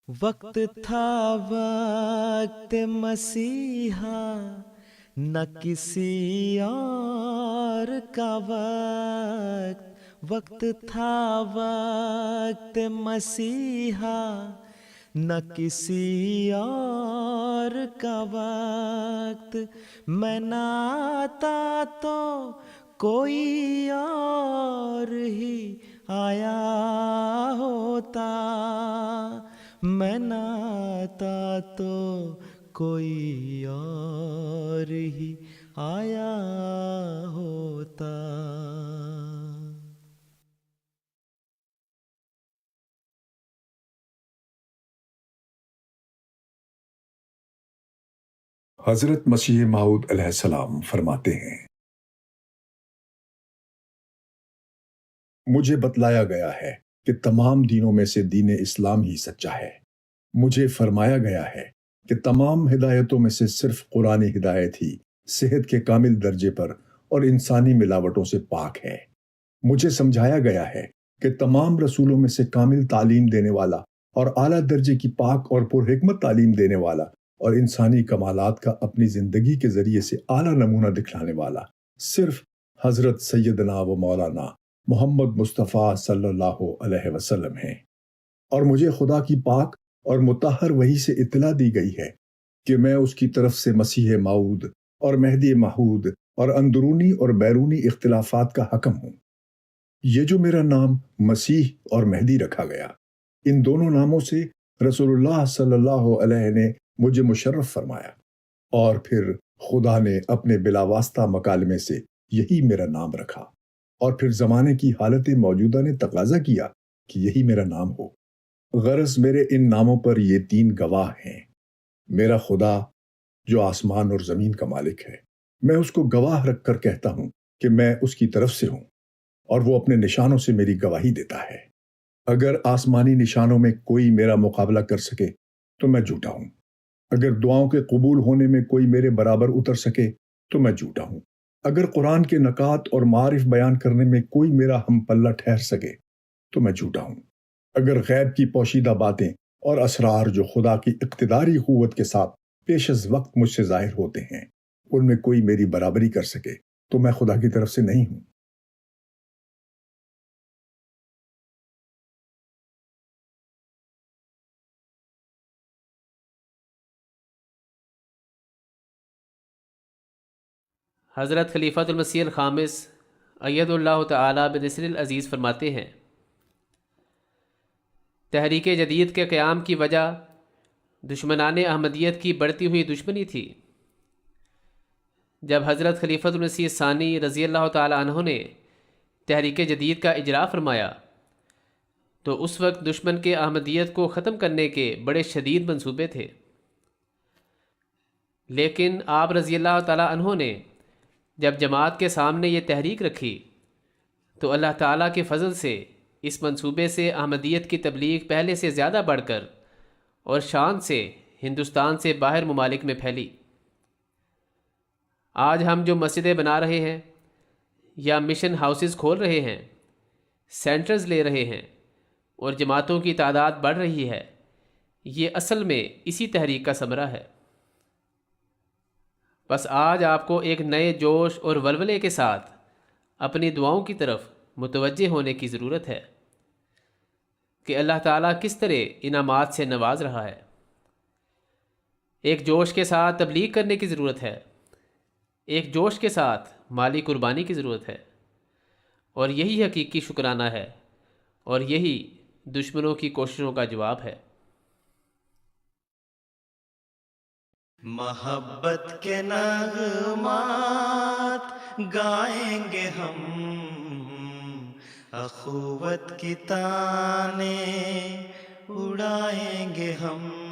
وقت تھا وقت مسیحا، نہ کسی اور کا وقت. وقت تھا وقت مسیحا، نہ کسی اور کا وقت. میں نہ آتا تو کوئی اور ہی آیا ہوتا، میں نہ آتا تو کوئی اور ہی آیا ہوتا. حضرت مسیح موعود علیہ السلام فرماتے ہیں، مجھے بتلایا گیا ہے کہ تمام دینوں میں سے دین اسلام ہی سچا ہے. مجھے فرمایا گیا ہے کہ تمام ہدایتوں میں سے صرف قرآن ہدایت ہی صحت کے کامل درجے پر اور انسانی ملاوٹوں سے پاک ہے. مجھے سمجھایا گیا ہے کہ تمام رسولوں میں سے کامل تعلیم دینے والا اور اعلیٰ درجے کی پاک اور پرحکمت تعلیم دینے والا اور انسانی کمالات کا اپنی زندگی کے ذریعے سے اعلیٰ نمونہ دکھلانے والا صرف حضرت سیدنا و مولانا محمد مصطفیٰ صلی اللہ علیہ وسلم ہیں. اور مجھے خدا کی پاک اور مطہر وحی سے اطلاع دی گئی ہے کہ میں اس کی طرف سے مسیح موعود اور مہدی موعود اور اندرونی اور بیرونی اختلافات کا حکم ہوں. یہ جو میرا نام مسیح اور مہدی رکھا گیا، ان دونوں ناموں سے رسول اللہ صلی اللہ علیہ نے مجھے مشرف فرمایا، اور پھر خدا نے اپنے بلا واسطہ مکالمے سے یہی میرا نام رکھا، اور پھر زمانے کی حالت موجودہ نے تقاضا کیا کہ یہی میرا نام ہو. غرض میرے ان ناموں پر یہ تین گواہ ہیں. میرا خدا جو آسمان اور زمین کا مالک ہے، میں اس کو گواہ رکھ کر کہتا ہوں کہ میں اس کی طرف سے ہوں، اور وہ اپنے نشانوں سے میری گواہی دیتا ہے. اگر آسمانی نشانوں میں کوئی میرا مقابلہ کر سکے تو میں جھوٹا ہوں. اگر دعاؤں کے قبول ہونے میں کوئی میرے برابر اتر سکے تو میں جھوٹا ہوں. اگر قرآن کے نکات اور معارف بیان کرنے میں کوئی میرا ہم پلہ ٹھہر سکے تو میں جھوٹا ہوں. اگر غیب کی پوشیدہ باتیں اور اسرار جو خدا کی اقتداری قوت کے ساتھ پیش از وقت مجھ سے ظاہر ہوتے ہیں، ان میں کوئی میری برابری کر سکے تو میں خدا کی طرف سے نہیں ہوں. حضرت خلیفۃ المسیح الخامس اید اللہ تعالی بنصر العزیز فرماتے ہیں، تحریک جدید کے قیام کی وجہ دشمنان احمدیت کی بڑھتی ہوئی دشمنی تھی. جب حضرت خلیفۃ المسیح ثانی رضی اللہ تعالی عنہ نے تحریک جدید کا اجرا فرمایا تو اس وقت دشمن کے احمدیت کو ختم کرنے کے بڑے شدید منصوبے تھے. لیکن آپ رضی اللہ تعالی عنہ نے جب جماعت کے سامنے یہ تحریک رکھی تو اللہ تعالیٰ کے فضل سے اس منصوبے سے احمدیت کی تبلیغ پہلے سے زیادہ بڑھ کر اور شان سے ہندوستان سے باہر ممالک میں پھیلی. آج ہم جو مسجدیں بنا رہے ہیں یا مشن ہاؤسز کھول رہے ہیں، سینٹرز لے رہے ہیں اور جماعتوں کی تعداد بڑھ رہی ہے، یہ اصل میں اسی تحریک کا ثمرہ ہے. بس آج آپ کو ایک نئے جوش اور ولولے کے ساتھ اپنی دعاؤں کی طرف متوجہ ہونے کی ضرورت ہے کہ اللہ تعالیٰ کس طرح انعامات سے نواز رہا ہے. ایک جوش کے ساتھ تبلیغ کرنے کی ضرورت ہے، ایک جوش کے ساتھ مالی قربانی کی ضرورت ہے، اور یہی حقیقی شکرانہ ہے اور یہی دشمنوں کی کوششوں کا جواب ہے. محبت کے نغمات گائیں گے ہم، اخوت کی تانے اڑائیں گے ہم.